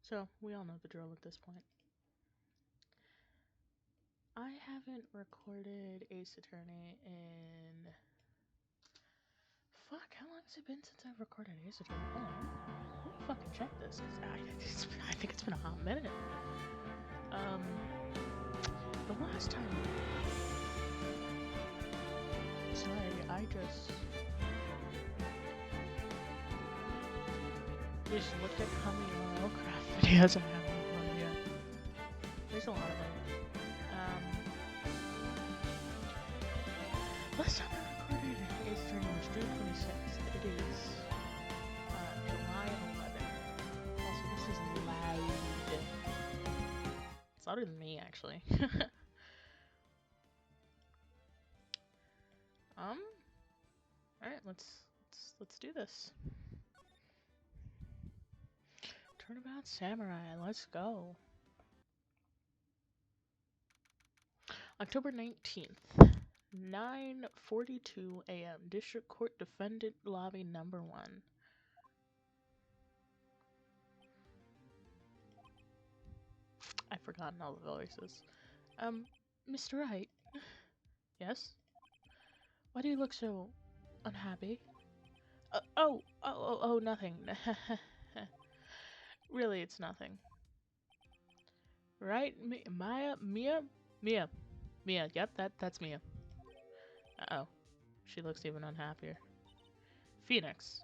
So, we all know the drill at this point. I haven't recorded Ace Attorney in... Fuck, how long has it been since I've recorded Ace Attorney? Hold on. Let me fucking check this, because I think it's been a hot minute. The last time... Sorry, I just looked at how many Craft videos I have recorded yet. There's a lot of them. Last time I recorded Ace Attorney was June 26th. It is July 11th. Also, this is loud. It's louder than me, actually. Alright, let's do this. Turnabout Samurai, let's go. October 19th, 9:42 a.m. District Court Defendant Lobby Number 1. I've forgotten all the voices. Mr. Wright? Yes? Why do you look so unhappy? Oh, nothing. Really, it's nothing. Right? Mia. Yep, that's Mia. Uh-oh. She looks even unhappier. Phoenix.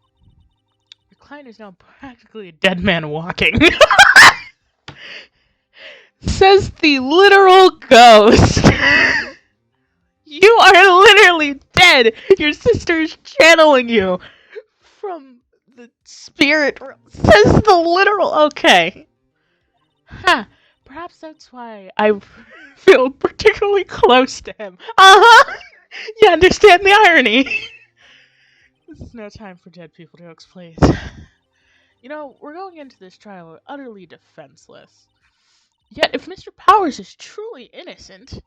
Your client is now practically a dead man walking. Says the literal ghost. You are literally dead. Your sister is channeling you from the spirit realm. Says the literal. Okay. Huh. Perhaps that's why I feel particularly close to him. Uh-huh. You understand the irony. This is no time for dead people jokes, please. You know, we're going into this trial utterly defenseless. Yet, if Mr. Powers is truly innocent,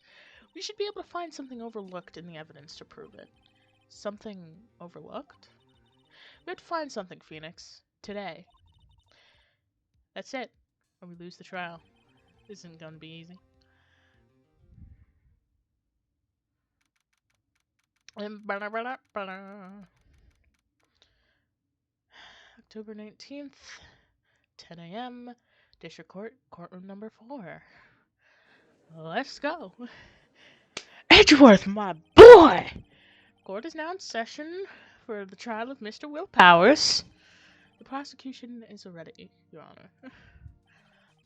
we should be able to find something overlooked in the evidence to prove it. Something overlooked? We have to find something, Phoenix. Today. That's it. Or we lose the trial. This isn't gonna be easy. October 19th, 10 a.m., District Court, Courtroom Number 4. Let's go. Edgeworth, my boy! Court is now in session for the trial of Mr. Will Powers. The prosecution is ready, Your Honor.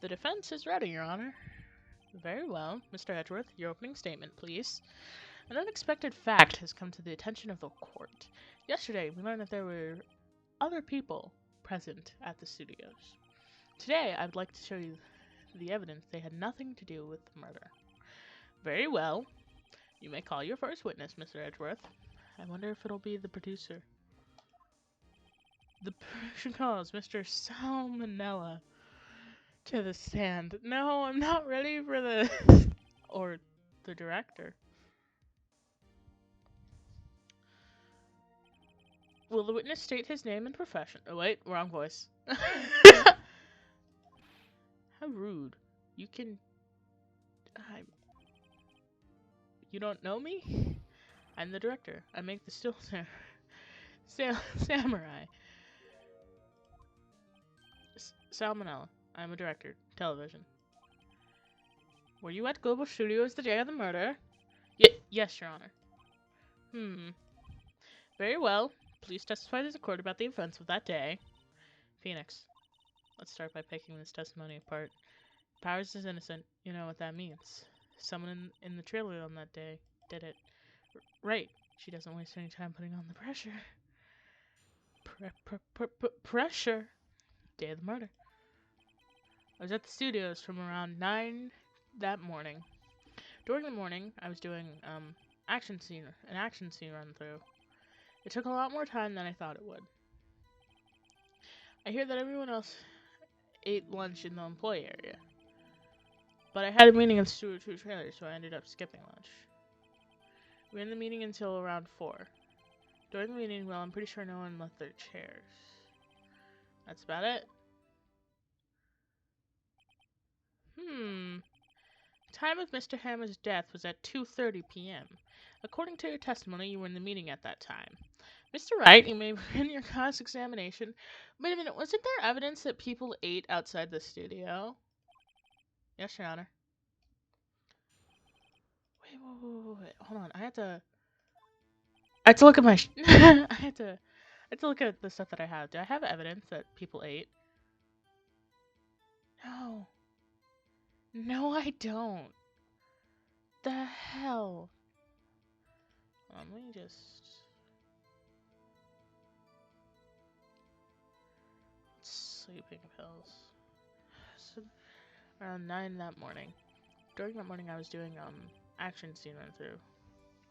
The defense is ready, Your Honor. Very well. Mr. Edgeworth, your opening statement, please. An unexpected fact has come to the attention of the court. Yesterday, we learned that there were other people present at the studios. Today, I would like to show you the evidence they had nothing to do with the murder. Very well. You may call your first witness, Mr. Edgeworth. I wonder if it'll be the producer. The producer calls Mr. Salmonella to the stand. No, I'm not ready for the... or the director. Will the witness state his name and profession? Oh, wait, wrong voice. How rude. You can... You don't know me? I'm the director. I make the still samurai. Salmonella. I'm a director. Television. Were you at Global Studios the day of the murder? Yes, Your Honor. Very well. Please testify to the court about the events of that day. Phoenix. Let's start by picking this testimony apart. Powers is innocent. You know what that means. Someone in the trailer on that day did it. Right. She doesn't waste any time putting on the pressure. Pressure? Day of the murder. I was at the studios from around 9 that morning. During the morning, I was doing an action scene run through. It took a lot more time than I thought it would. I hear that everyone else ate lunch in the employee area. But I had a meeting at the Studio 2 trailer, so I ended up skipping lunch. We were in the meeting until around 4. During the meeting, well, I'm pretty sure no one left their chairs. That's about it. time of Mr. Hammer's death was at 2:30 p.m. According to your testimony, you were in the meeting at that time. Mr. Wright, you may begin your cross-examination. Wait a minute, wasn't there evidence that people ate outside the studio? Yes, Your Honor. Wait. Hold on, I had to look at my... I had to look at the stuff that I have. Do I have evidence that people ate? No. No, I don't. The hell? Let me just... Sleeping pills. So, around 9 that morning. During that morning, I was doing, action scene run through.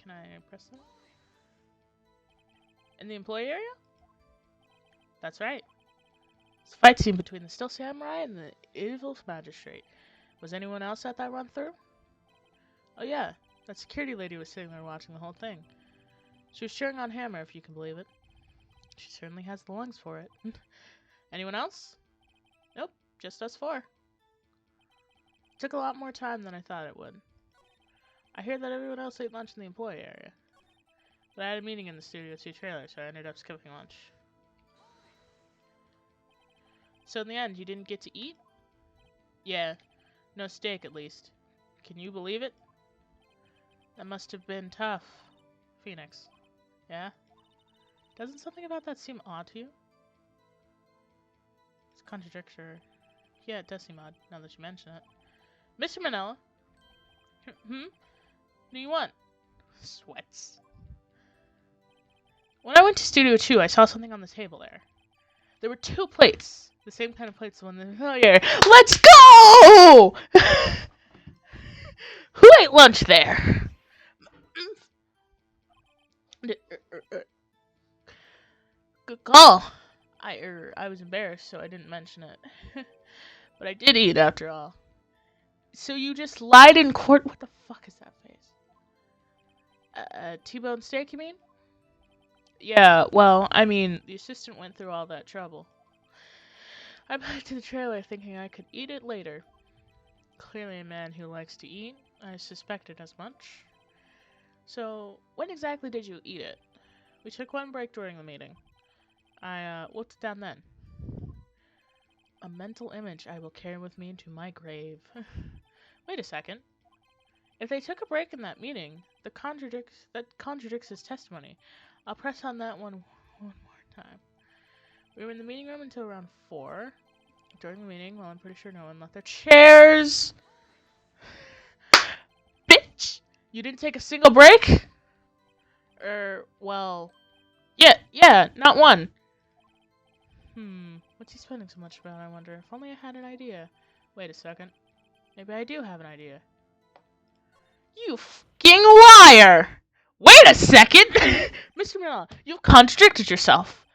Can I press that? In the employee area? That's right. It's a fight scene between the still samurai and the evil magistrate. Was anyone else at that run through? Oh yeah, that security lady was sitting there watching the whole thing. She was cheering on Hammer, if you can believe it. She certainly has the lungs for it. Anyone else? Nope, just us four. It took a lot more time than I thought it would. I hear that everyone else ate lunch in the employee area. But I had a meeting in the Studio 2 trailer, so I ended up skipping lunch. So in the end, you didn't get to eat? Yeah, no steak at least. Can you believe it? That must have been tough. Phoenix. Yeah? Doesn't something about that seem odd to you? It's contradictory. Yeah, it does seem odd, now that you mention it. Mr. Manella? What do you want? Sweats. When I went to Studio 2, I saw something on the table there. There were 2 plates. The same kind of plates the one in the familiar. Let's go! Who ate lunch there? Good call. I was embarrassed, so I didn't mention it. But I did eat, after all. So you just lied in court? What the fuck is that face? T-bone steak, you mean? Yeah, well, I mean, the assistant went through all that trouble. I back to the trailer thinking I could eat it later. Clearly a man who likes to eat. I suspected as much. So, when exactly did you eat it? We took one break during the meeting. I looked it down then. A mental image I will carry with me into my grave. Wait a second. If they took a break in that meeting, that contradicts his testimony. I'll press on that one more time. We were in the meeting room until around 4. During the meeting, well, I'm pretty sure no one left their chairs. Bitch! You didn't take a single break? Well... Yeah, not one. What's he spending so much about, I wonder? If only I had an idea. Wait a second. Maybe I do have an idea. You fucking liar! Wait a second! Mr. Miller, you've contradicted yourself.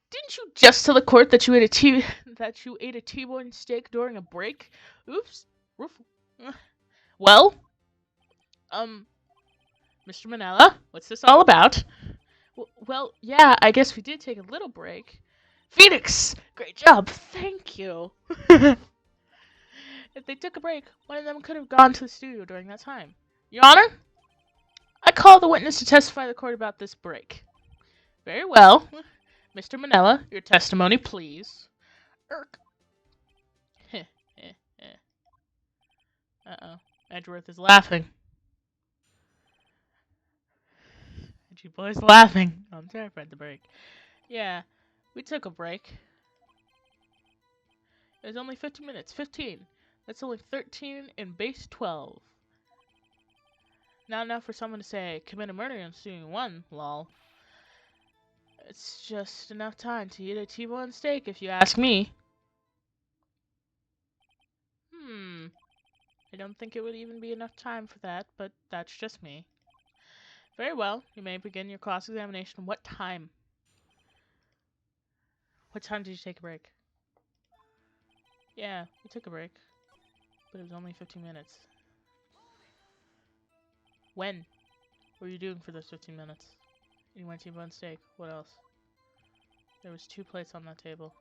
Didn't you just tell the court that you ate a T-bone steak during a break? Oops. Well? Mr. Manella, what's this all about? Well, yeah, I guess we did take a little break. Phoenix! Great job, thank you. If they took a break, one of them could have gone to the studio during that time. Your Honor? I call the witness to testify to the court about this break. Very well. Mr. Manella, your testimony, please. Irk. Uh-oh. Edgeworth is laughing. You boys laughing. I'm terrified to break. Yeah, we took a break. It was only 15 minutes. 15. That's only 13 in base 12. Not enough for someone to say, commit a murder in Studio 1, lol. It's just enough time to eat a T-bone steak, if you ask me. I don't think it would even be enough time for that, but that's just me. Very well, you may begin your cross-examination. What time? What time did you take a break? Yeah, we took a break. But it was only 15 minutes. When were you doing for those 15 minutes? You went T-bone steak. What else? There was 2 plates on that table.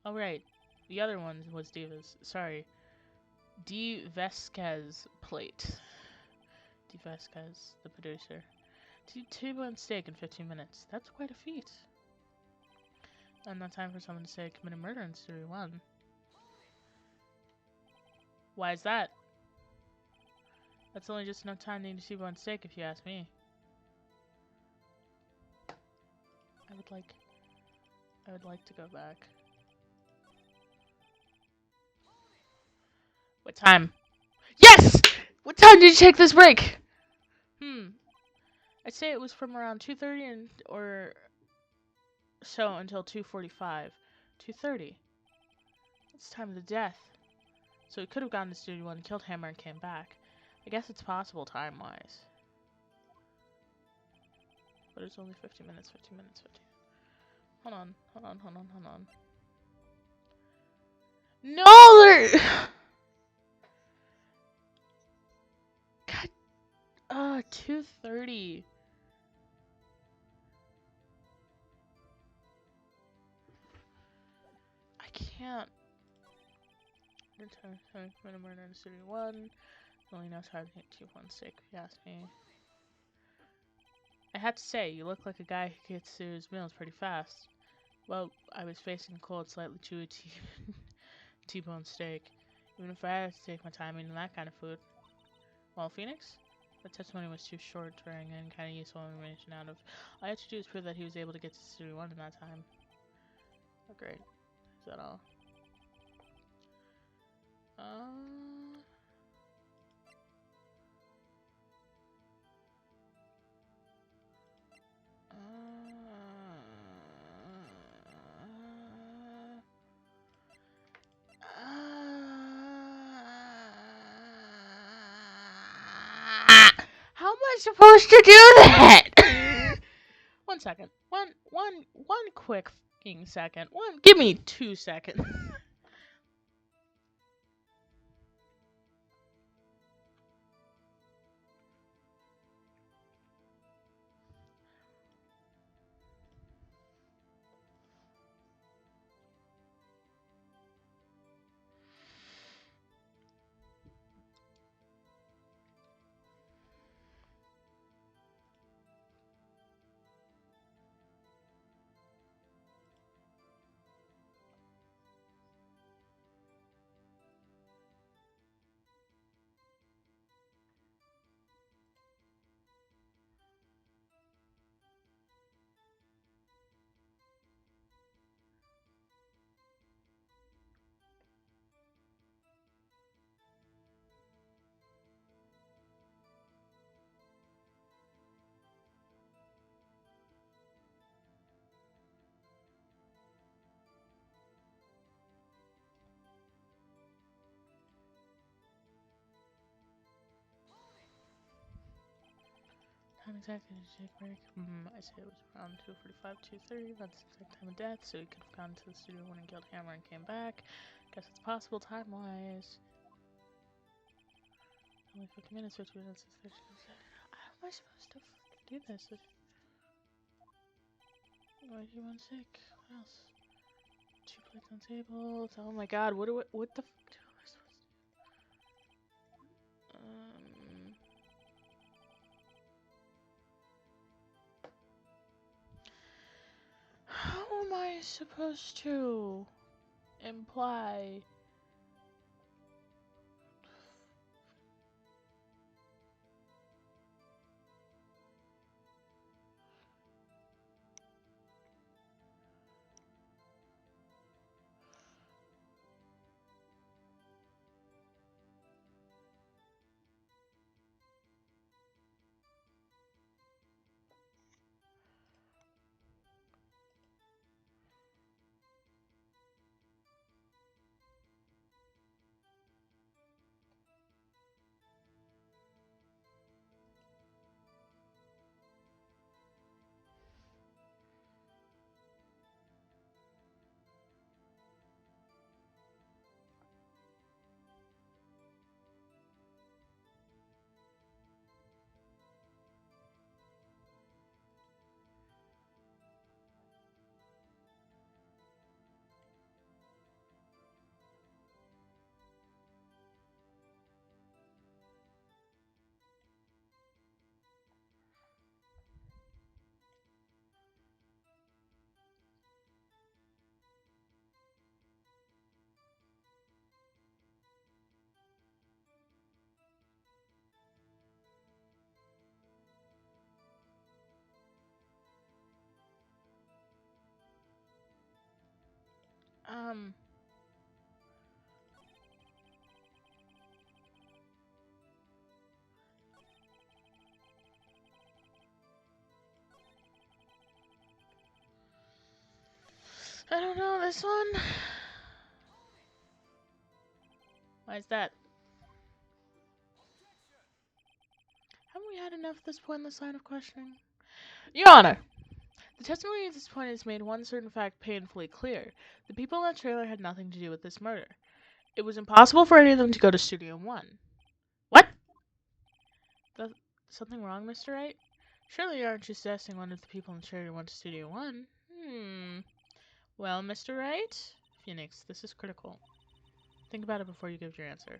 Oh, right. The other one was Diva's. Sorry. D. Vesquez plate. D. Vesquez, the producer. T-bone steak in 15 minutes. That's quite a feat. And not time for someone to say committed murder in Studio 1. Why is that? That's only just enough time to eat a T-bone steak, if you ask me. I would like to go back. What time? Yes! What time did you take this break? I'd say it was from around 2:30 and or so until 2:45. 2:30. It's time of the death. So he could have gone to Studio 1, killed Hammer, and came back. I guess it's possible time-wise. But it's only 50 minutes, 50 minutes, 50. Hold on. No, there... God, 2:30. I can't. Murder in Studio 1. Only enough time to hit 2-1 steak, if you ask me. I have to say, you look like a guy who gets through his meals pretty fast. Well, I was facing cold, slightly chewy T-bone steak. Even if I had to take my time eating that kind of food. Well, Phoenix? The testimony was too short to bring any kind of useful information out of. All I had to do is prove that he was able to get to Studio 1 in that time. Oh, great. Is that all? How am I supposed to do that? 1 second. One quick fucking second. Give me 2 seconds. Time exactly to take a break? I say it was around 2:45, 2:30. That's the exact time of death, so he could have gone to the Studio 1 and killed Hammer and came back. Guess it's possible time-wise. Only 50 minutes, 50 minutes, 30 minutes. How am I supposed to do this? Why do you want sick? What else? 2 plates on table. Oh my god, what the fuck am I supposed to do? How am I supposed to imply? Um. I don't know this one. Why is that? Haven't we had enough at this pointless line of questioning? Your Honor, the testimony at this point has made one certain fact painfully clear. The people in that trailer had nothing to do with this murder. It was impossible for any of them to go to Studio 1. What? Something wrong, Mr. Wright? Surely you aren't just suggesting one of the people in the trailer went to Studio 1? Well, Mr. Wright? Phoenix, this is critical. Think about it before you give your answer.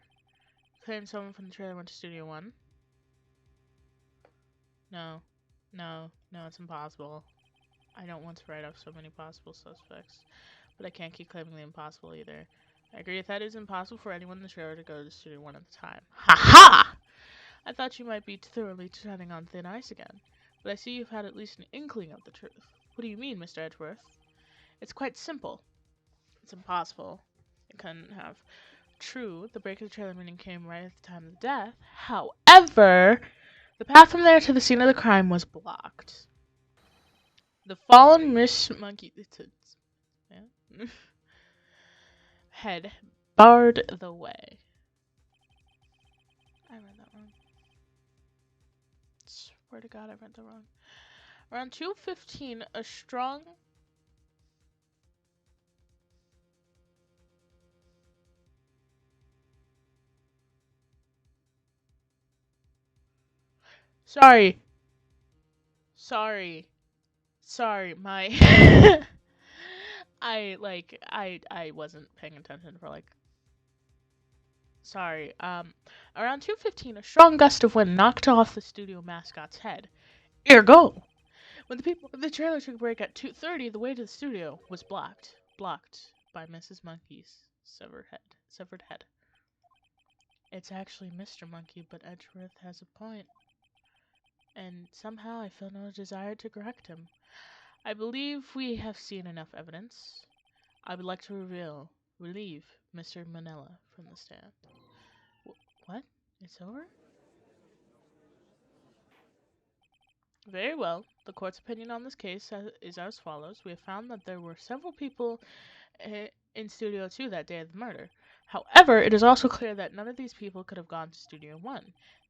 Claim someone from the trailer went to Studio 1? No. No, it's impossible. I don't want to write off so many possible suspects, but I can't keep claiming the impossible either. I agree with that it is impossible for anyone in the trailer to go to Studio 1 at the time. Ha ha! I thought you might be thoroughly treading on thin ice again, but I see you've had at least an inkling of the truth. What do you mean, Mr. Edgeworth? It's quite simple. It's impossible. It couldn't have. True, the break of the trailer meeting came right at the time of the death. However, the path from there to the scene of the crime was blocked. The fallen Miss Monkey had barred the way. I read that wrong. Swear to God, I read that wrong. Around 2:15, a strong... Sorry, my... I wasn't paying attention for, like... Sorry, around 2:15, a strong gust of wind knocked off the studio mascot's head. Ergo! When the people in the trailer took a break at 2:30, the way to the studio was blocked. Blocked by Mrs. Monkey's severed head. It's actually Mr. Monkey, but Edgeworth has a point. And somehow I feel no desire to correct him. I believe we have seen enough evidence. I would like to relieve Mr. Manella from the stand. What? It's over? Very well. The court's opinion on this case is as follows. We have found that there were several people in Studio 2 that day of the murder. However, it is also clear that none of these people could have gone to Studio 1.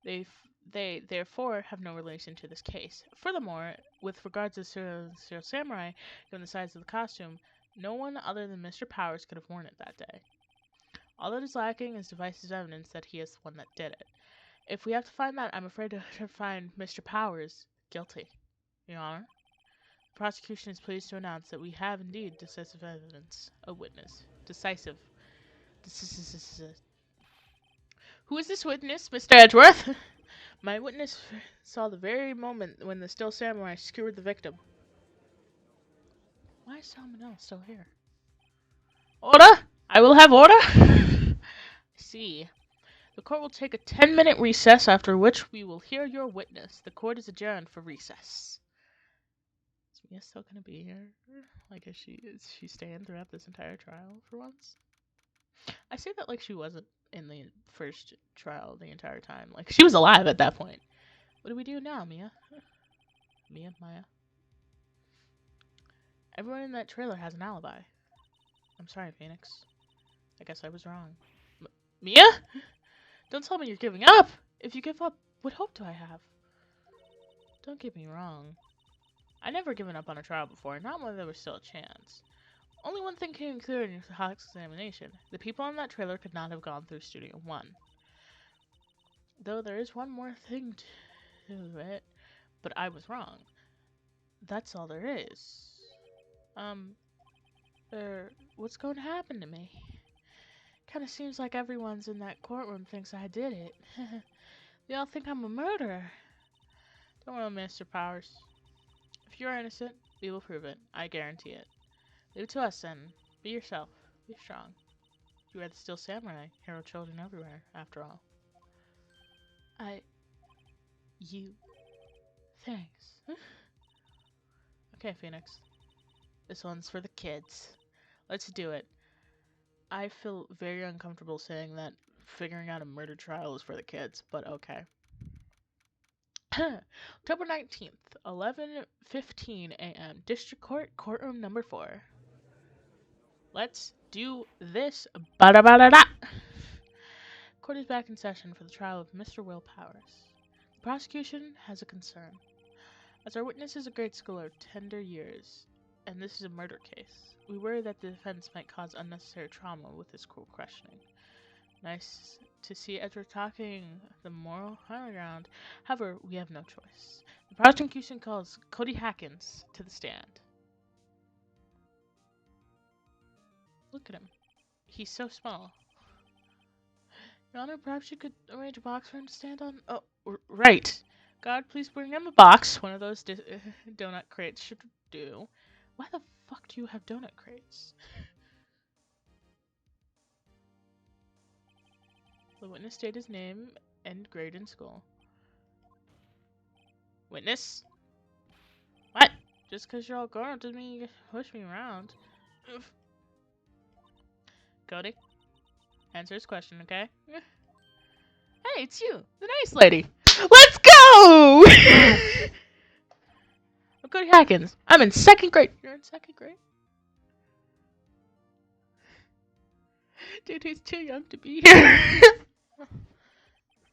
They therefore have no relation to this case. Furthermore, with regards to Serial Samurai, given the size of the costume, no one other than Mr. Powers could have worn it that day. All that is lacking is divisive evidence that he is the one that did it. If we have to find that, I'm afraid to find Mr. Powers guilty. Your Honor, the prosecution is pleased to announce that we have indeed decisive evidence. A witness. Decisive. Who is this witness, Mr. Edgeworth? My witness saw the very moment when the still samurai skewered the victim. Why is Salmonella still here? Order! I will have order! I see. The court will take a 10-minute recess, after which we will hear your witness. The court is adjourned for recess. Is Mia still gonna be here? Like, is she staying throughout this entire trial for once? I say that like she wasn't in the first trial the entire time. Like, she was alive at that point. What do we do now, Mia? Maya? Everyone in that trailer has an alibi. I'm sorry, Phoenix. I guess I was wrong. Mia? Don't tell me you're giving up! If you give up, what hope do I have? Don't get me wrong. I never given up on a trial before, not when there was still a chance. Only one thing came clear in your examination. The people on that trailer could not have gone through Studio 1. Though there is one more thing to it, but I was wrong. That's all there is. What's going to happen to me? Kinda seems like everyone's in that courtroom thinks I did it. They all think I'm a murderer. Don't worry, Mr. Powers. If you're innocent, we will prove it. I guarantee it. Leave it to us, then. Be yourself. Be strong. You are the still samurai. Hero children everywhere, after all. Thanks. Okay, Phoenix. This one's for the kids. Let's do it. I feel very uncomfortable saying that figuring out a murder trial is for the kids, but okay. October 19th, 11:15 a.m. District Court, courtroom number 4. Let's do this. Ba-da-ba-da-da. Court is back in session for the trial of Mr. Will Powers. The prosecution has a concern. As our witness is a grade schooler of tender years, and this is a murder case, we worry that the defense might cause unnecessary trauma with this cruel questioning. Nice to see Edward talking the moral high ground. However, we have no choice. The prosecution calls Cody Hackins to the stand. Look at him. He's so small. Your Honor, perhaps you could arrange a box for him to stand on? Oh, right. God, please bring him a box. One of those donut crates should do. Why the fuck do you have donut crates? The witness state his name and grade in school. Witness? What? Just because you're all grown up doesn't mean you can push me around. Cody, answer his question, okay? Hey, it's you, the nice lady. Let's go! I'm Cody Hackins. I'm in 2nd grade. You're in 2nd grade? Dude, he's too young to be here.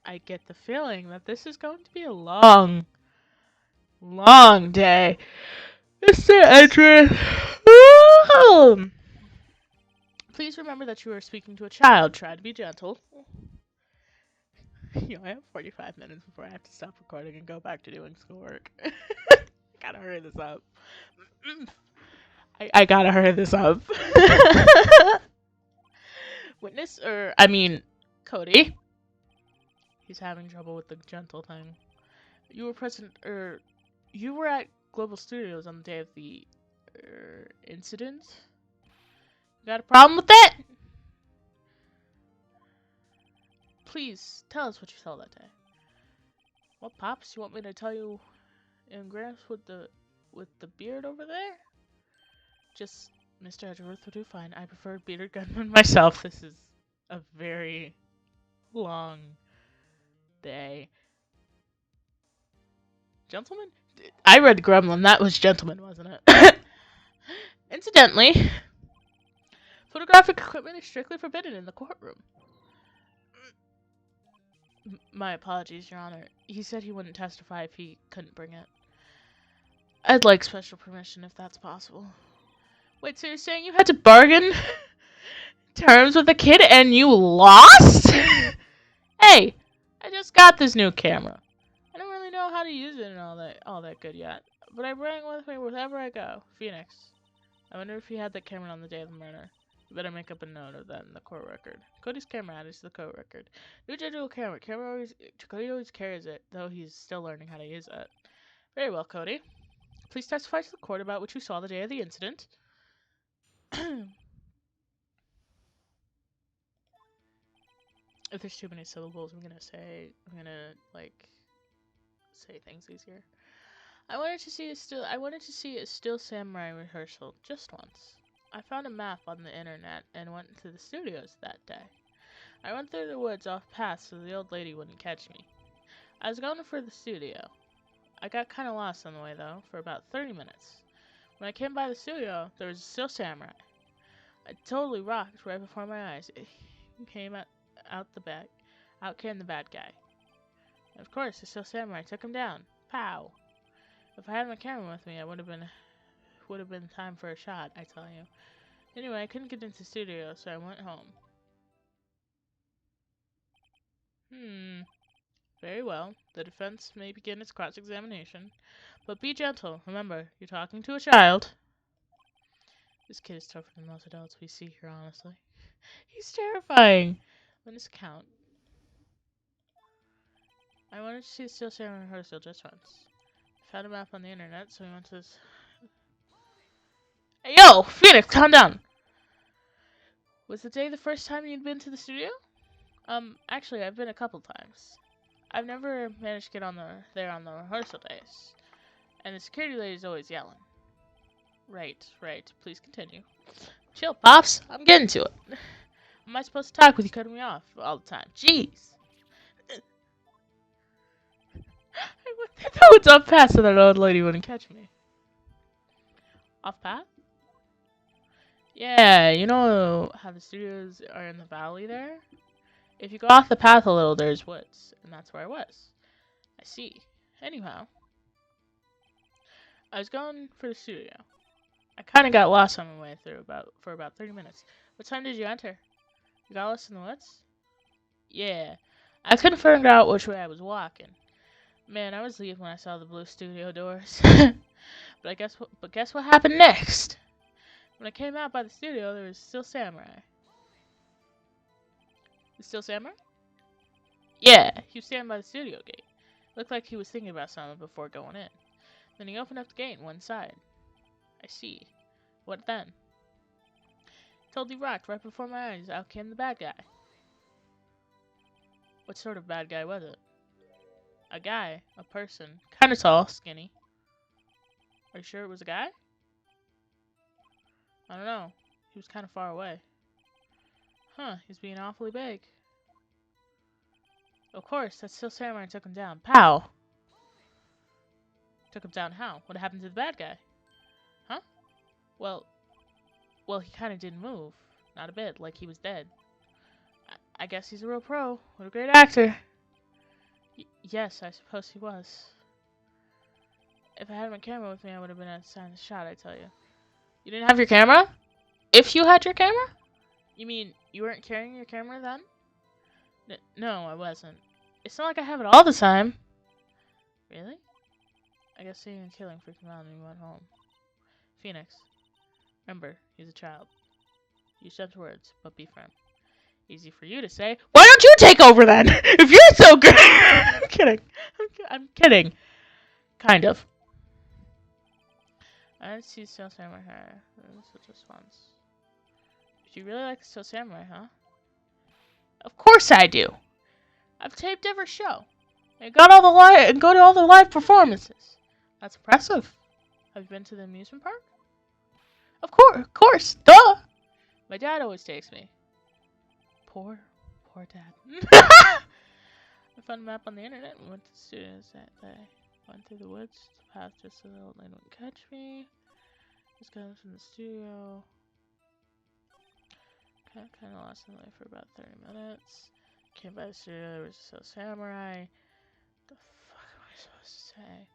I get the feeling that this is going to be a long, long day. Mr. Edward. Please remember that you are speaking to a child. Try to be gentle. I have 45 minutes before I have to stop recording and go back to doing schoolwork. Gotta hurry this up. I gotta hurry this up. Witness, Cody. He's having trouble with the gentle thing. You were at Global Studios on the day of the, incident? You got a problem with that? Please, tell us what you saw that day. What, Pops? You want me to tell you in Gramps with the beard over there? Just Mr. Edgeworth will do fine. I prefer bearded gunman myself. This is a very long day. Gentlemen? I read Gremlin. That was gentleman, wasn't it? Incidentally, photographic equipment is strictly forbidden in the courtroom. My apologies, Your Honor. He said he wouldn't testify if he couldn't bring it. I'd like special permission if that's possible. Wait, so you're saying you had to bargain terms with the kid and you lost? Hey, I just got this new camera. I don't really know how to use it and all that good yet. But I bring it with me wherever I go. Phoenix. I wonder if he had that camera on the day of the murder. You better make up a note of that in the court record. Cody's camera added to the court record. New digital camera. Cody always carries it, though he's still learning how to use it. Very well, Cody. Please testify to the court about what you saw the day of the incident. If there's too many syllables, I'm gonna say things easier. I wanted to see a still samurai rehearsal just once. I found a map on the internet and went to the studios that day. I went through the woods off path so the old lady wouldn't catch me. I was going for the studio. I got kinda lost on the way though, for about 30 minutes. When I came by the studio, there was a still samurai. It totally rocked right before my eyes. It came out came the bad guy. And of course, the still samurai took him down. Pow! If I had my camera with me, I would have been time for a shot, I tell you. Anyway, I couldn't get into the studio, so I went home. Very well. The defense may begin its cross-examination. But be gentle. Remember, you're talking to a child. This kid is tougher than most adults we see here, honestly. He's terrifying. Let us count. I wanted to see the Steel Samurai rehearsal just once. Found a map on the internet, so we went to this. Hey, yo! Phoenix, calm down! Was the day the first time you'd been to the studio? Actually, I've been a couple times. I've never managed to get there on the rehearsal days. And the security lady's always yelling. Right. Please continue. Chill, Pops. I'm getting to it. Am I supposed to talk with you cutting me off all the time? Jeez. I thought it's off path so that old lady wouldn't catch me. Off path? Yeah, you know how the studios are in the valley there? If you go off the path a little, there's woods, and that's where I was. I see. Anyhow, I was going for the studio. I kind of got lost on my way through for about 30 minutes. What time did you enter? You got lost in the woods? Yeah. I couldn't figure out which way I was walking. Man, I was leaving when I saw the blue studio doors. But guess what happened next? When I came out by the studio, there was still samurai. The still samurai? Yeah, he was standing by the studio gate. Looked like he was thinking about something before going in. Then he opened up the gate and went inside. I see. What then? Totally rocked. Right before my eyes, out came the bad guy. What sort of bad guy was it? A guy. A person. Kinda tall, skinny. Are you sure it was a guy? I don't know. He was kinda far away. Huh, he's being awfully big. Of course, that still samurai took him down. Pow! Took him down how? What happened to the bad guy? Huh? Well, he kinda didn't move. Not a bit, like he was dead. I guess he's a real pro. What a great actor. Yes, I suppose he was. If I had my camera with me, I would have been at the shot, I tell you. You didn't have your camera? If you had your camera? You mean you weren't carrying your camera then? No, I wasn't. It's not like I have it all the time. Really? I guess seeing and killing freaked him out and he went home. Phoenix. Remember, he's a child. Use gentle words, but be firm. Easy for you to say. Why don't you take over then? If you're so good. I'm kidding. I'm kidding. Kind of. I didn't see Steel Samurai hair. This was just once. But you really like Steel Samurai, huh? Of course I do. I've taped every show. And go to all the live performances. That's impressive. Have you been to the amusement park? Of course, duh. My dad always takes me. Poor dad. I found a map on the internet and went to the studios that day. Went through the woods, the path just so the old lady wouldn't catch me. Just got from the studio. Kind of lost in the way for about 30 minutes. Came by the studio, there was a samurai. What the fuck am I supposed to say?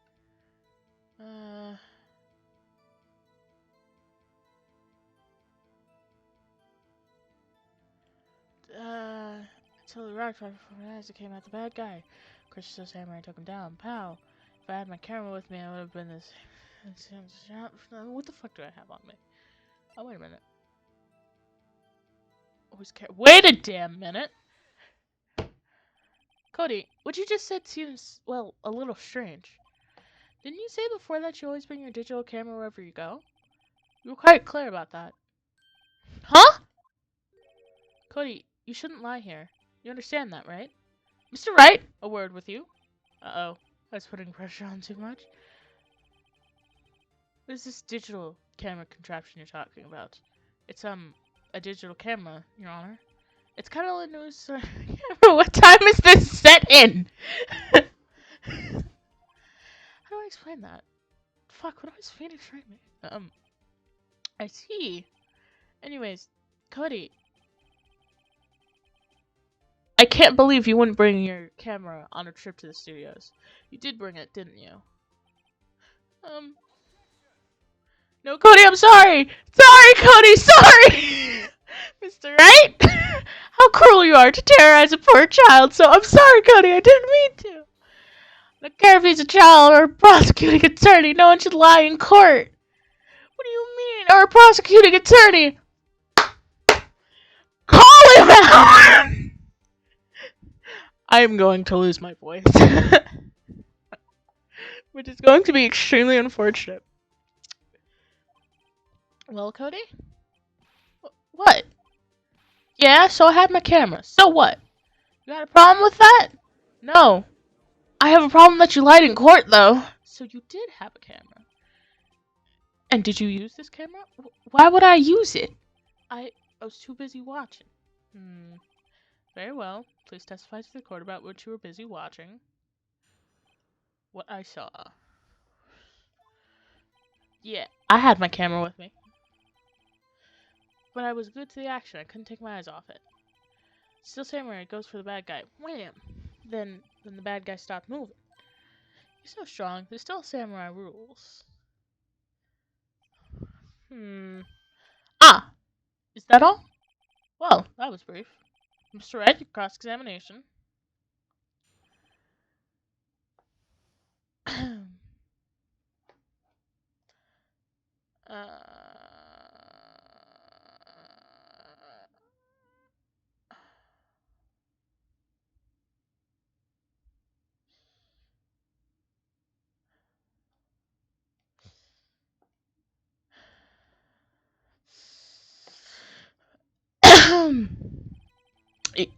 Until the rock right before my eyes, it came out the bad guy. Of course, the samurai took him down. Pow! If I had my camera with me, I would have been this. What the fuck do I have on me? Oh, wait a minute. Wait a damn minute! Cody, what you just said seems, well, a little strange. Didn't you say before that you always bring your digital camera wherever you go? You were quite clear about that. Huh? Cody, you shouldn't lie here. You understand that, right? Mr. Wright, a word with you. Uh-oh, I was putting pressure on too much. What is this digital camera contraption you're talking about? It's, a digital camera, Your Honor. It's kind of a news camera. What time is this set in? How do I explain that? Fuck, what was Phoenix write me? I see. Anyways, Cody. I can't believe you wouldn't bring your camera on a trip to the studios. You did bring it, didn't you? No, Cody, I'm sorry! Sorry, Cody, sorry! Mr. Wright? How cruel you are to terrorize a poor child, so I'm sorry, Cody, I didn't mean to. I don't care if he's a child or a prosecuting attorney, no one should lie in court. What do you mean, or a prosecuting attorney? Call him out! I am going to lose my voice. Which is going to be extremely unfortunate. Well, Cody? What? Yeah, so I had my camera. So what? You got a problem with that? No. I have a problem that you lied in court, though. So you did have a camera. And did you use this camera? Why would I use it? I was too busy watching. Very well. Please testify to the court about what you were busy watching. What I saw. Yeah, I had my camera with me. But I was glued to the action. I couldn't take my eyes off it. Still Samurai goes for the bad guy. Wham! Then the bad guy stopped moving. He's so strong. There's still Samurai rules. Ah! Is that all? Well, that was brief. Mr. Red, your cross-examination. uh...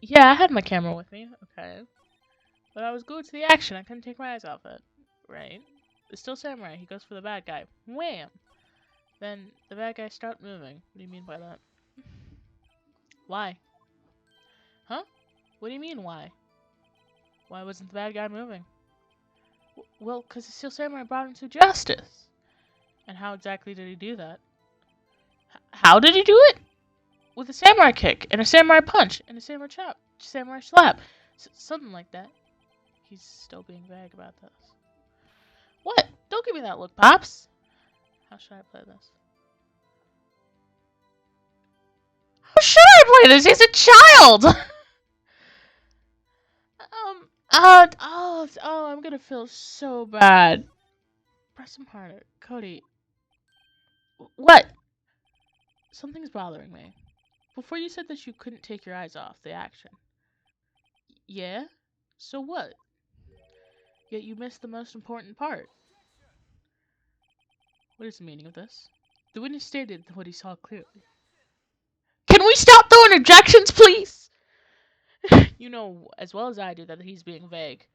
Yeah, I had my camera with me. Okay. But I was glued to the action. I couldn't take my eyes off it. Right? It's still Samurai. He goes for the bad guy. Wham! Then the bad guy stopped moving. What do you mean by that? Why? Huh? What do you mean, why? Why wasn't the bad guy moving? Well, because the Steel Samurai brought him to justice. And how exactly did he do that? How did he do it? With a samurai kick, and a samurai punch, and a samurai chop, samurai slap. Something like that. He's still being vague about this. What? Don't give me that look, Pops. How should I play this? How should I play this? He's a child! I'm gonna feel so bad. Press him harder. Cody. What? Something's bothering me. Before you said that you couldn't take your eyes off the action. Yeah? So what? Yet you missed the most important part. What is the meaning of this? The witness stated what he saw clearly. Can we stop throwing objections, please? You know as well as I do that he's being vague.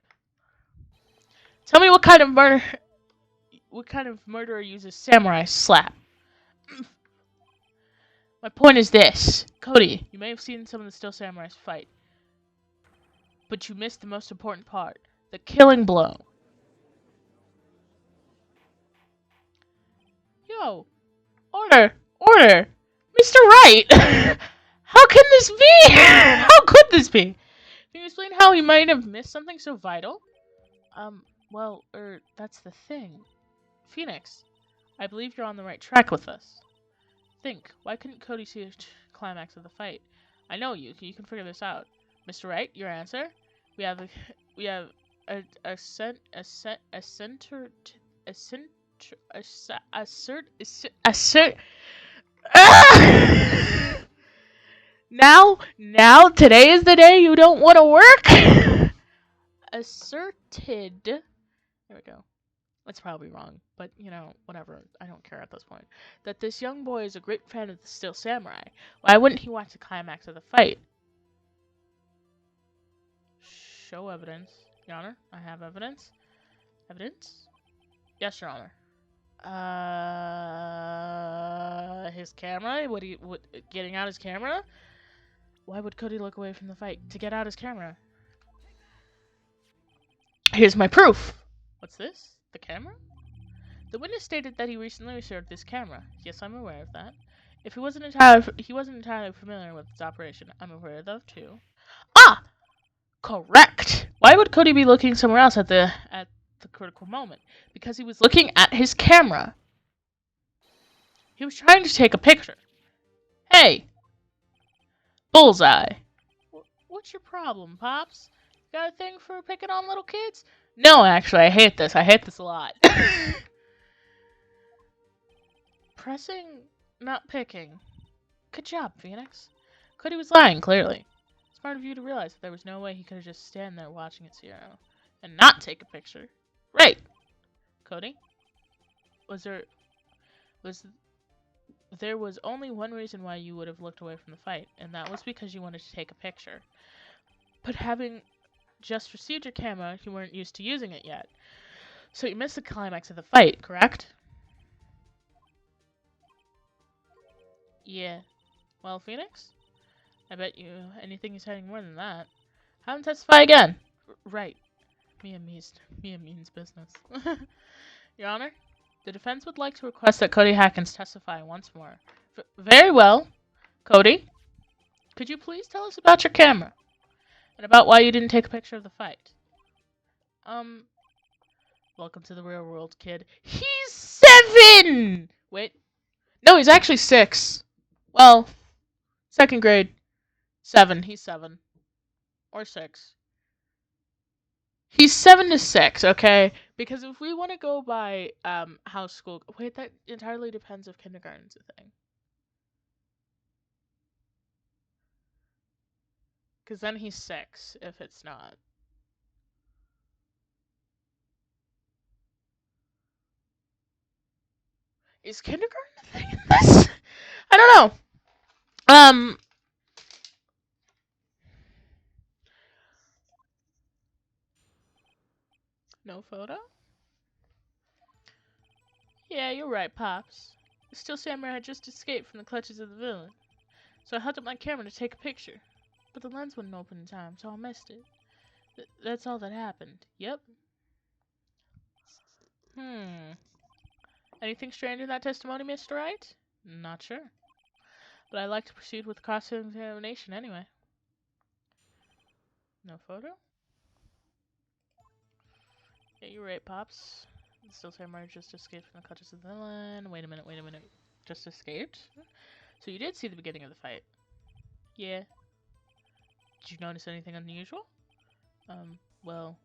Tell me what kind of murderer uses samurai slap? My point is this. Cody, you may have seen some of the Steel Samurais fight. But you missed the most important part. The killing blow. Yo. Order. Order. Mr. Wright. How can this be? How could this be? Can you explain how he might have missed something so vital? Well, that's the thing. Phoenix, I believe you're on the right track with this. Think, why couldn't Cody see the climax of the fight? I know you can figure this out. Mr. Wright, your answer? We have now today is the day you don't want to work? Asserted. There we go. That's probably wrong, but whatever. I don't care at this point. That this young boy is a great fan of the Steel Samurai. Why wouldn't he watch the climax of the fight? Show evidence. Your Honor, I have evidence. Evidence? Yes, Your Honor. His camera? Getting out his camera? Why would Cody look away from the fight? To get out his camera. Here's my proof. What's this? The camera? The witness stated that he recently restored this camera. Yes, I'm aware of that. If he wasn't entirely familiar with its operation, I'm aware of that too. Ah! Correct! Why would Cody be looking somewhere else at the critical moment? Because he was looking at his camera. He was trying to take a picture. Hey! Bullseye. What's your problem, Pops? Got a thing for picking on little kids? No, actually, I hate this. I hate this a lot. Pressing, not picking. Good job, Phoenix. Cody was lying, clearly. Smart of you to realize that there was no way he could have just stand there watching it zero and not take a picture. Right. Cody? There was only one reason why you would have looked away from the fight, and that was because you wanted to take a picture. But having just received your camera, you weren't used to using it yet. So you missed the climax of the fight, correct? Yeah. Well, Phoenix? I bet you anything he's hiding more than that. Have him testify again. Right. Me and means business. Your Honor, the defense would like to request that Cody Hackins testify once more. Very well. Cody, could you please tell us about your camera? And about why you didn't take a picture of the fight? Welcome to the real world, kid. He's 7! Wait. No, he's actually 6. Well, 2nd grade. 7. He's 7. Or 6. He's 7 to 6, okay? Because if we want to go by how school... Wait, that entirely depends if kindergarten's a thing. Because then he's 6, if it's not. Is kindergarten a thing in this? I don't know. No photo? Yeah, you're right, Pops. The Steel Samurai had just escaped from the clutches of the villain. So I held up my camera to take a picture. But the lens wouldn't open in time, so I missed it. That's all that happened. Yep. Anything strange in that testimony, Mr. Wright? Not sure. But I'd like to proceed with cross-examination anyway. No photo? Yeah, you're right, Pops. The Steel Samurai just escaped from the clutches of the villain. Wait a minute. Just escaped? So you did see the beginning of the fight? Yeah. Did you notice anything unusual? Well,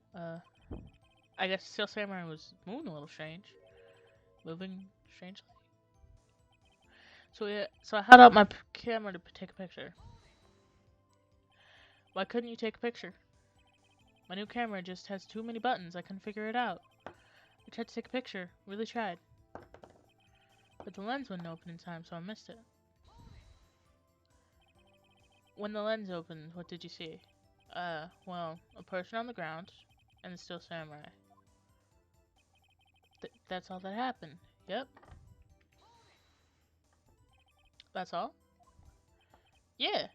I guess Steel Samurai was moving a little strange. Moving strangely? So I held out my camera to take a picture. Why couldn't you take a picture? My new camera just has too many buttons. I couldn't figure it out. I tried to take a picture. Really tried. But the lens wouldn't open in time, so I missed it. When the lens opened, what did you see? Well, a person on the ground, and the Steel Samurai. That's all that happened. Yep. That's all? Yeah.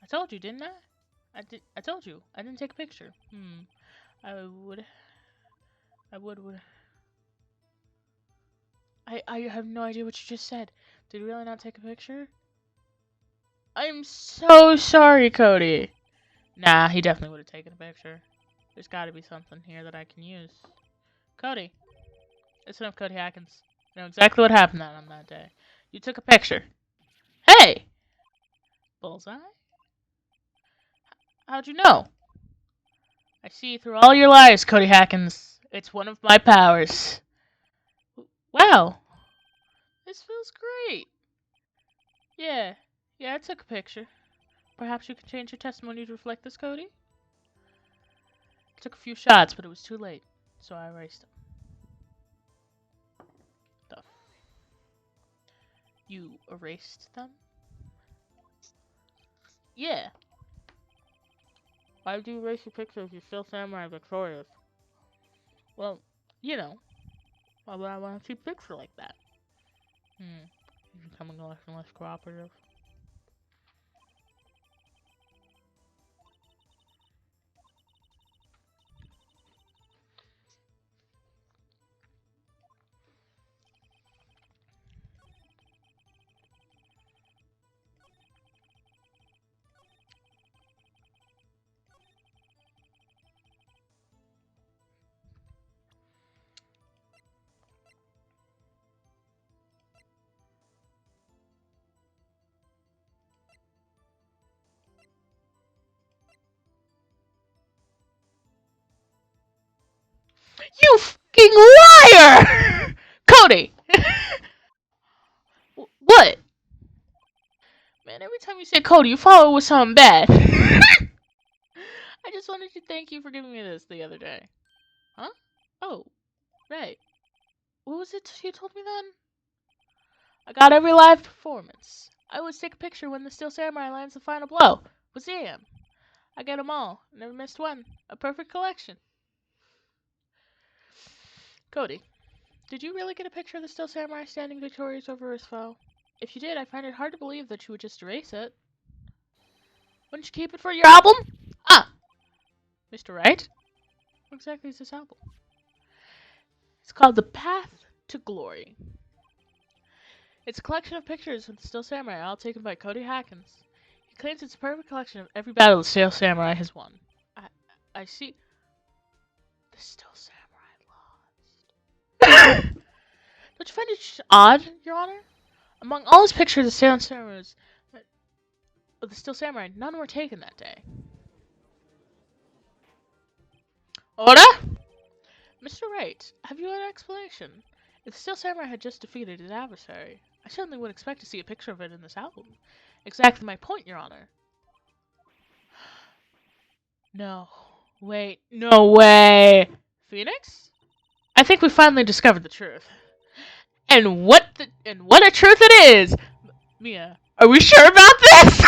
I told you, didn't I? I told you. I didn't take a picture. I would... I have no idea what you just said. Did you really not take a picture? I'm so sorry, Cody. Nah, he definitely would have taken a picture. There's gotta be something here that I can use. Cody. Listen up, Cody Hackins. I know exactly what happened on that day. You took a picture. Hey! Bullseye? How'd you know? I see through all your lies, Cody Hackins. It's one of my powers. Wow. This feels great. Yeah, I took a picture. Perhaps you can change your testimony to reflect this, Cody? I took a few shots, but it was too late, so I erased them. Stuff. You erased them? Yeah. Why do you erase your picture if you're still samurai victorious? Well, you know, why would I want to see a picture like that? You're becoming less and less cooperative. You fucking liar! Cody! What? Man, every time you say Cody, you follow it with something bad. I just wanted to thank you for giving me this the other day. Huh? Oh, right. What was it you told me then? I got every live performance. I always take a picture when the Steel Samurai lands the final blow. Museum. I get them all. Never missed one. A perfect collection. Cody, did you really get a picture of the Steel Samurai standing victorious over his foe? If you did, I find it hard to believe that you would just erase it. Wouldn't you keep it for your album? Ah, Mr. Wright? What exactly is this album? It's called The Path to Glory. It's a collection of pictures of the Steel Samurai, all taken by Cody Hackins. He claims it's a perfect collection of every battle the Steel Samurai has won. I see. The Steel Samurai lost. Don't you find it odd, Your Honor? Among all his pictures of the Steel Samurai, none were taken that day. Oda? Mr. Wright, have you an explanation? If the Steel Samurai had just defeated his adversary, I certainly would expect to see a picture of it in this album. Exactly my point, Your Honor. No. Wait, no way. Phoenix? I think we finally discovered the truth. And what a truth it is! Mia, are we sure about this?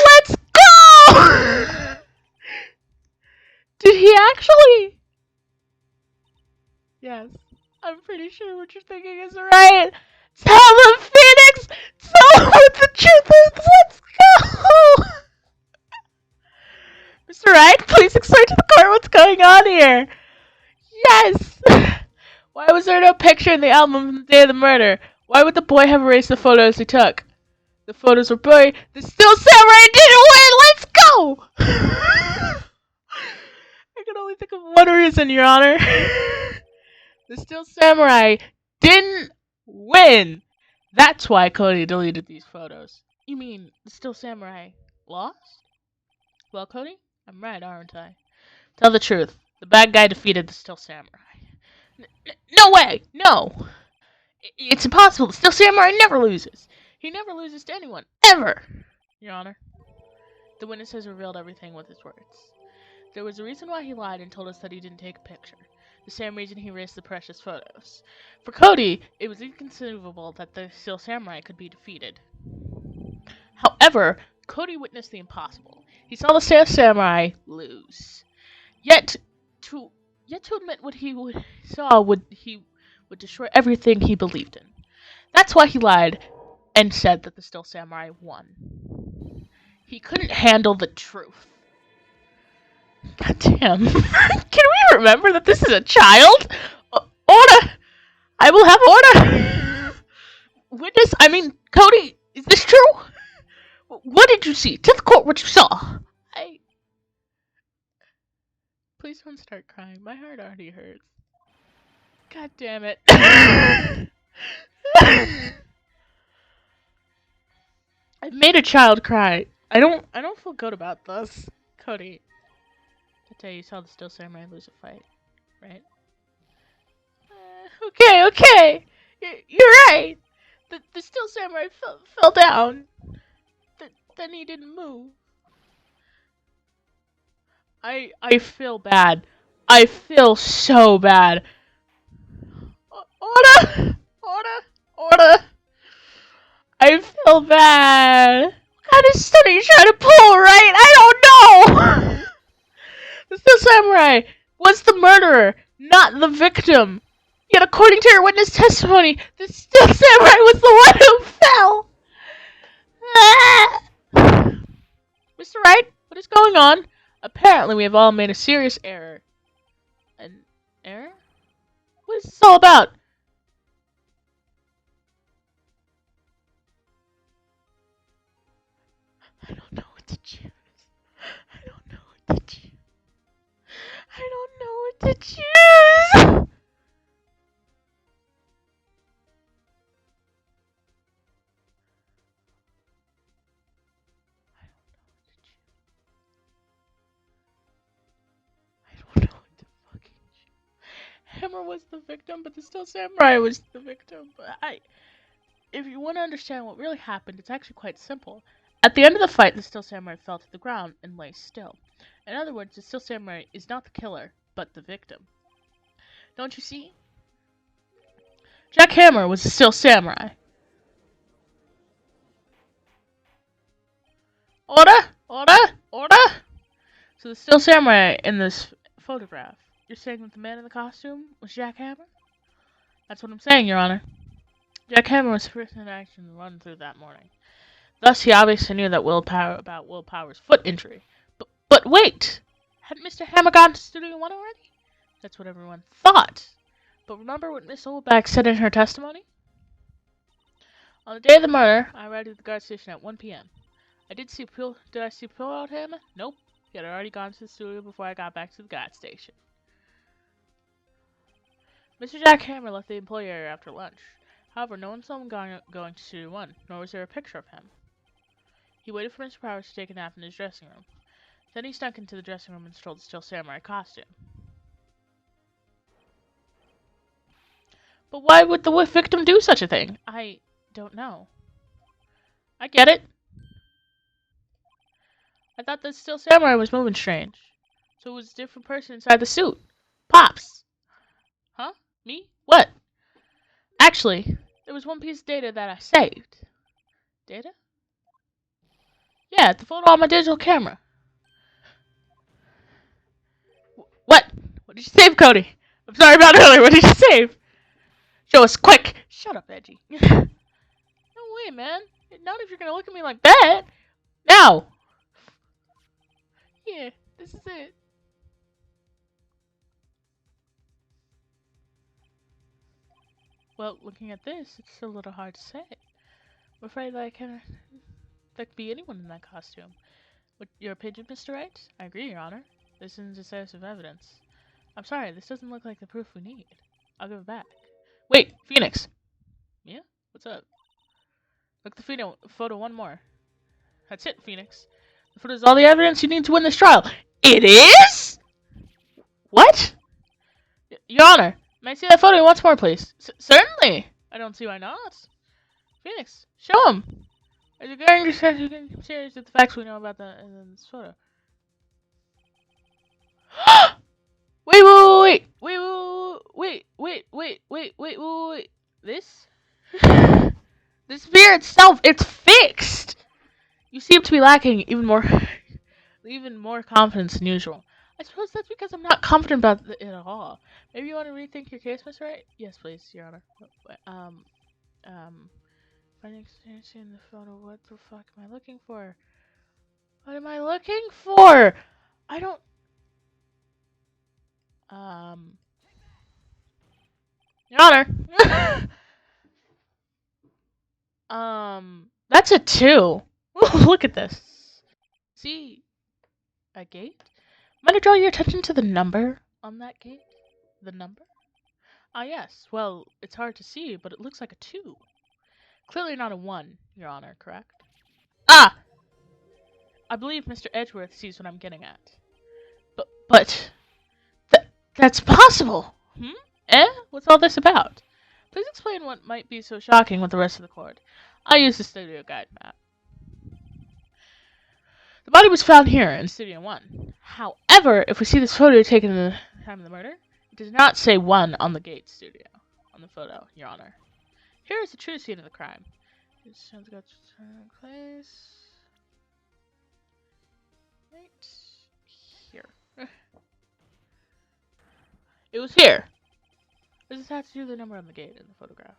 Let's go! Did he actually? Yes. I'm pretty sure what you're thinking is right. Tell them, Phoenix! Tell them what the truth is! Let's go! Mr. Wright, please explain to the court what's going on here. Yes! Why was there no picture in the album from the day of the murder? Why would the boy have erased the photos he took? The photos were buried. The Steel Samurai didn't win! Let's go! I can only think of one reason, Your Honor. The Steel Samurai didn't win! That's why Cody deleted these photos. You mean the Steel Samurai lost? Well, Cody, I'm right, aren't I? Tell the truth. The bad guy defeated the Steel Samurai. No way! No! It's impossible. The Steel Samurai never loses. He never loses to anyone. Ever! Your Honor, the witness has revealed everything with his words. There was a reason why he lied and told us that he didn't take a picture. The same reason he erased the precious photos. For Cody, it was inconceivable that the Steel Samurai could be defeated. However, Cody witnessed the impossible. He saw the Steel Samurai lose. Yet to admit what he saw he would destroy everything he believed in. That's why he lied and said that the Steel Samurai won. He couldn't handle the truth. God damn. Can we remember that this is a child? Order! I will have order! Witness, Cody, is this true? What did you see? Tell the court what you saw. Please don't start crying. My heart already hurts. God damn it. I've made a child cry. I don't feel good about this. Cody. That day you saw the Steel Samurai lose a fight, right? Okay. You're right. The Steel Samurai fell down. Then he didn't move. I feel bad. I feel so bad. Order! I feel bad. What kind of stunt are you trying to pull, right? I don't know! The Steel Samurai was the murderer, not the victim. Yet according to your witness testimony, the Steel Samurai was the one who fell! Mr. Wright, what is going on? Apparently we have all made a serious error. An error? What is this all about? I don't know what to choose. I don't know what to choose. I don't know what to choose! I don't know what to fucking choose. Hammer was the victim, but the Steel Samurai was the victim. If you want to understand what really happened, it's actually quite simple. At the end of the fight, the Steel Samurai fell to the ground and lay still. In other words, the Steel Samurai is not the killer, but the victim. Don't you see? Jack Hammer was the Steel Samurai. Order! So the Steel Samurai in this photograph, you're saying that the man in the costume was Jack Hammer? That's what I'm saying, Your Honor. Jack Hammer was the first in action to run through that morning. Thus, he obviously knew that about Will Power's foot injury. But wait! Hadn't Mr. Hammer gone to Studio 1 already? That's what everyone thought. But remember what Miss Oldback said in her testimony? On the day of the murder, I arrived at the guard station at 1 p.m. Did I see Pillow Hammer? Nope. He had already gone to the studio before I got back to the guard station. Mr. Jack Hammer left the employee area after lunch. However, no one saw him going to Studio 1, nor was there a picture of him. He waited for Mr. Powers to take a nap in his dressing room. Then he snuck into the dressing room and stole the Steel Samurai costume. But why would the victim do such a thing? I don't know. I get it. I thought the Steel Samurai was moving strange. So it was a different person inside the suit. Pops! Huh? Me? What? Actually, there was one piece of data that I saved. Data? Yeah, the photo on my digital camera. What? What did you save, Cody? I'm sorry about earlier. What did you save? Show us quick. Shut up, Edgy. No way, man. Not if you're gonna look at me like that. Now. Yeah, this is it. Well, looking at this, it's a little hard to say. I'm afraid that that could be anyone in that costume. What, your opinion, Mr. Wright? I agree, Your Honor. This isn't decisive evidence. I'm sorry, this doesn't look like the proof we need. I'll give it back. Wait, Phoenix! Yeah? What's up? Look at the photo one more. That's it, Phoenix. The photo is all the evidence you need to win this trial. It is? What? Your Honor, may I see that photo once more, please? Certainly! I don't see why not. Phoenix, show him! Are you going to serious with the facts we know about in this photo? Wait. This? The sphere itself, it's fixed! You seem to be lacking even more confidence than usual. I suppose that's because I'm not confident about it at all. Maybe you want to rethink your case, Mr. Wright? Yes, please, Your Honor. Finding experience in the photo, what the fuck am I looking for? What am I looking for? I don't... Your Honor! That's a 2. Look at this. See a gate? Might I draw your attention to the number on that gate? The number? Ah, yes. Well, it's hard to see, but it looks like a 2. Clearly not a 1, Your Honor, correct? Ah! I believe Mr. Edgeworth sees what I'm getting at. But that's possible! Eh? What's all this about? Please explain what might be so shocking with the rest of the court. I'll use the studio guide map. The body was found here in Studio 1. However, if we see this photo taken at the time of the murder, it does not say 1 on the gate studio, on the photo, Your Honor. Here is the true scene of the crime. This sounds got place. Right here. It was here. What does this have to do with the number on the gate in the photograph?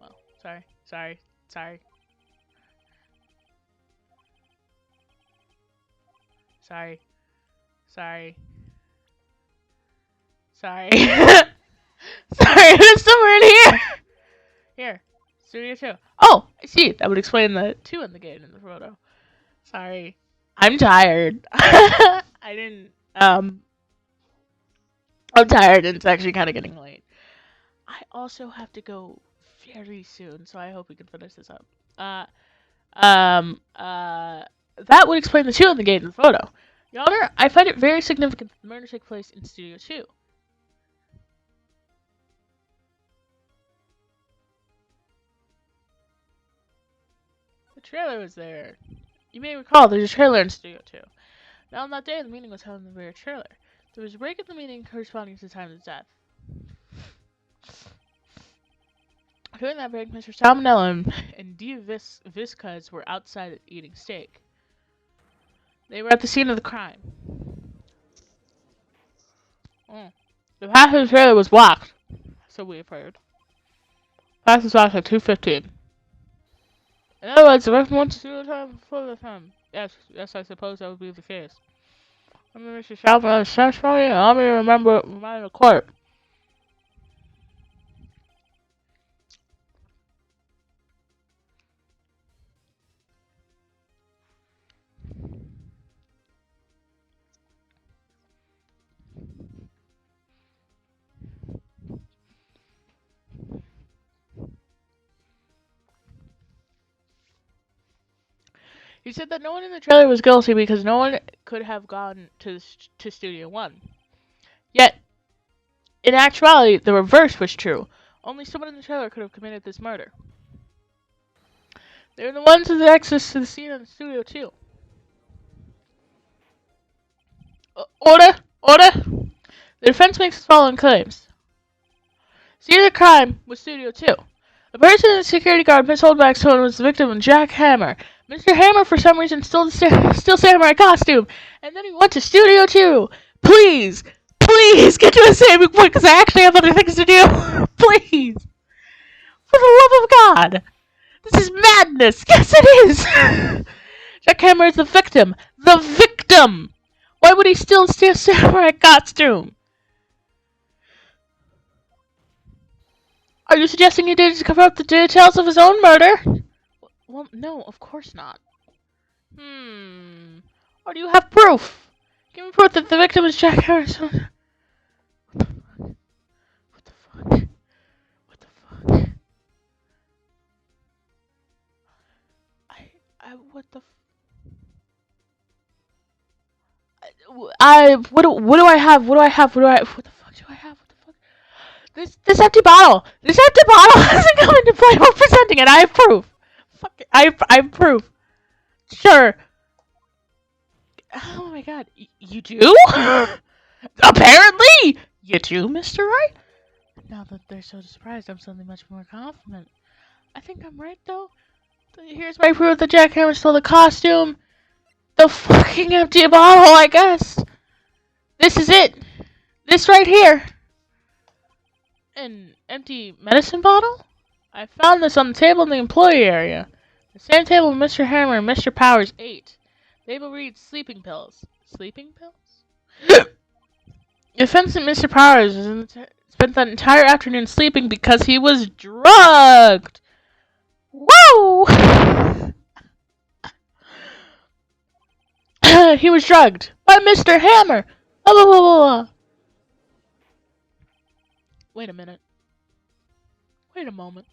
Well, sorry. Sorry. Sorry, there's somewhere in here! Here, Studio 2. Oh, I see. That would explain the 2 in the gate in the photo. Sorry. I'm tired. I'm tired and it's actually kind of getting late. I also have to go very soon, so I hope we can finish this up. That would explain the 2 in the gate in the photo. Your Honor, I find it very significant that the murder took place in Studio 2. The trailer was there. You may recall there's a trailer in Studio 2. Now on that day, the meeting was held in the rear trailer. There was a break in the meeting corresponding to the time of his death. During that break, Mr. Salmonella and D. Viscas were outside eating steak. They were at the scene of the crime. The path of the trailer was blocked, so we have heard. Path was blocked at 2:15. In other words, the victim wants to do the time before the time. Yes, I suppose that would be the case. Let me Mr. Shalvin testimony and let me remind the court. He said that no one in the trailer was guilty because no one could have gone to Studio One. Yet, in actuality, the reverse was true. Only someone in the trailer could have committed this murder. They were the ones with access to the scene in Studio 2. Order! Order! The defense makes the following claims. Scene of the crime was Studio 2. The person in the security guard Miss Holdback's phone was the victim of Jack Hammer. Mr. Hammer, for some reason, stole samurai costume, and then he went to Studio 2. Please! Please! Get to a saving point, because I actually have other things to do! Please! For the love of God! This is madness! Yes, it is! Jack Hammer is the victim! The victim! Why would he steal a samurai costume? Are you suggesting he did it to cover up the details of his own murder? Well, no, of course not. Or do you have proof? Give me proof that the victim is Jack Harrison. What the fuck? What the fuck? What the what do I have? What the fuck do I have? What the fuck? This empty bottle! This empty bottle hasn't come into play. We're presenting it. I have proof. Fuck it. I have proof. Sure. Oh my god. You do? Apparently! You do, Mr. Wright? Now that they're so surprised, I'm suddenly much more confident. I think I'm right, though. Here's my proof that Jack Hammer stole the costume. The fucking empty bottle, I guess. This is it. This right here. An empty medicine bottle? I found this on the table in the employee area. The same table Mr. Hammer and Mr. Powers ate. The label reads sleeping pills. Sleeping pills? The offensive Mr. Powers spent that entire afternoon sleeping because he was drugged. Whoa! He was drugged by Mr. Hammer. Blah, blah, blah, blah. Wait a minute. Wait a moment.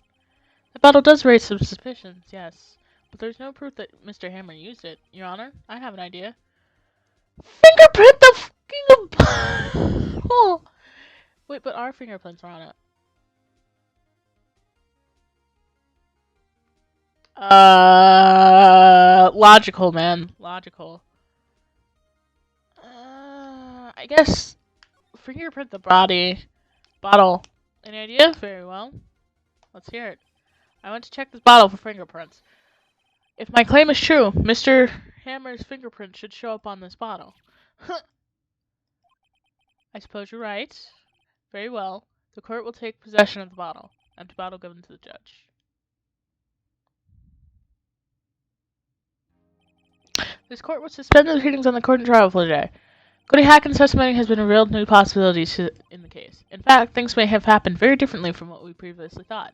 The bottle does raise some suspicions, yes. But there's no proof that Mr. Hammer used it. Your Honor, I have an idea. Fingerprint the fucking bottle! Wait, but our fingerprints are on it. Logical, man. Logical. I guess fingerprint the bottle. Any idea? Very well. Let's hear it. I want to check this bottle for fingerprints. If my claim is true, Mr. Hammer's fingerprint should show up on this bottle. I suppose you're right. Very well. The court will take possession of the bottle. Empty bottle given to the judge. This court will suspend the proceedings on the court and trial for the day. Cody Hacken's testimony has been revealed new possibilities in the case. In fact, things may have happened very differently from what we previously thought.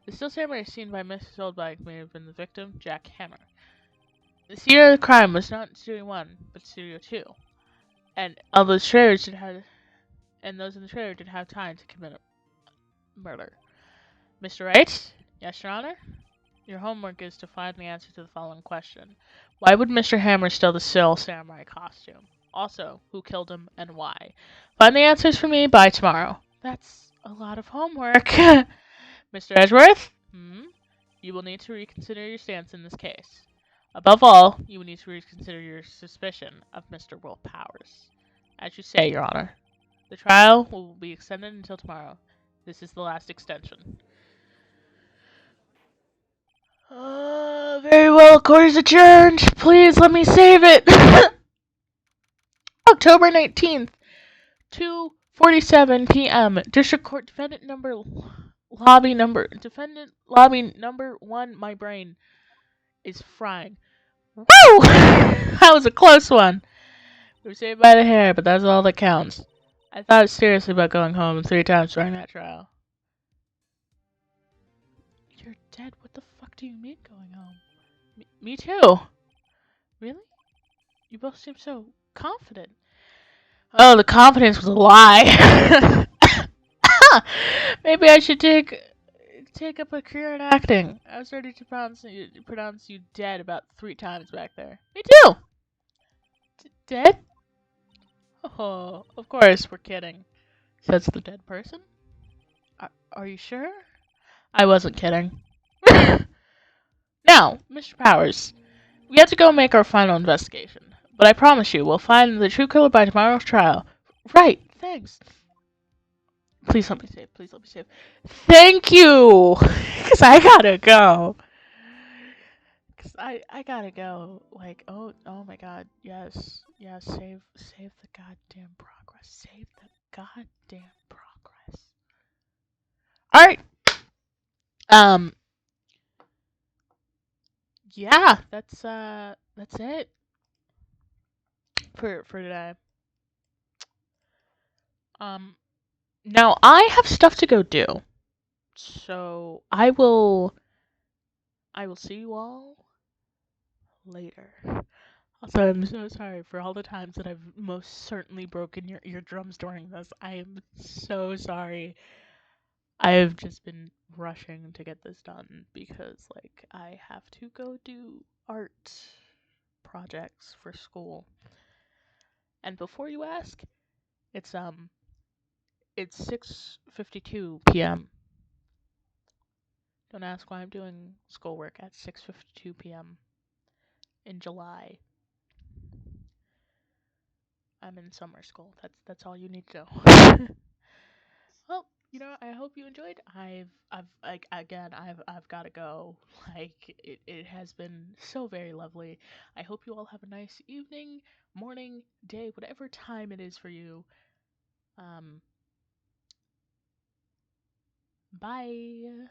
The still samurai seen by Mrs. Oldbag may have been the victim, Jack Hammer. The scene of the crime was not Studio 1, but Studio 2. And those in the trailer did have time to commit a murder. Mr. Wright? Yes, Your Honor? Your homework is to find the answer to the following question. Why would Mr. Hammer steal the still samurai costume? Also, who killed him and why? Find the answers for me by tomorrow. That's a lot of homework. Mr. Edgeworth? You will need to reconsider your stance in this case. Above all, you will need to reconsider your suspicion of Mr. Will Powers. As you say, Your Honor. The trial will be extended until tomorrow. This is the last extension. Very well, court is adjourned. Please let me save it. October 19th, 2:47 p.m. District Court Defendant lobby number 1, my brain. is frying. Woo! That was a close one. We were saved by the hair, but that's all that counts. I thought seriously about going home 3 times during that trial. You're dead? What the fuck do you mean going home? Me too. Really? You both seem so confident. Oh, the confidence was a lie. Maybe I should take up a career in acting. I was ready to pronounce you dead about 3 times back there. Me too. Dead? Oh, of course, we're kidding. Says the dead person. Are you sure? I wasn't kidding. Now, Mr. Powers, we have to go make our final investigation. But I promise you, we'll find the true killer by tomorrow's trial. Right, thanks. Please let me save. Please let me save. Thank you! Because I gotta go. Because I gotta go. Like, oh my god. Yes. Yes, save the goddamn progress. Save the goddamn progress. Alright. Um, yeah, that's it for today. Um, now I have stuff to go do. So I will see you all later. Also, I'm so sorry for all the times that I've most certainly broken your eardrums during this. I am so sorry. I've just been rushing to get this done because, like, I have to go do art projects for school. And before you ask, it's 6:52 p.m. Don't ask why I'm doing schoolwork at 6:52 p.m. in July. I'm in summer school. That's all you need to know. Well, I hope you enjoyed. I've like again, I've got to go. Like it has been so very lovely. I hope you all have a nice evening, morning, day, whatever time it is for you. Um, bye.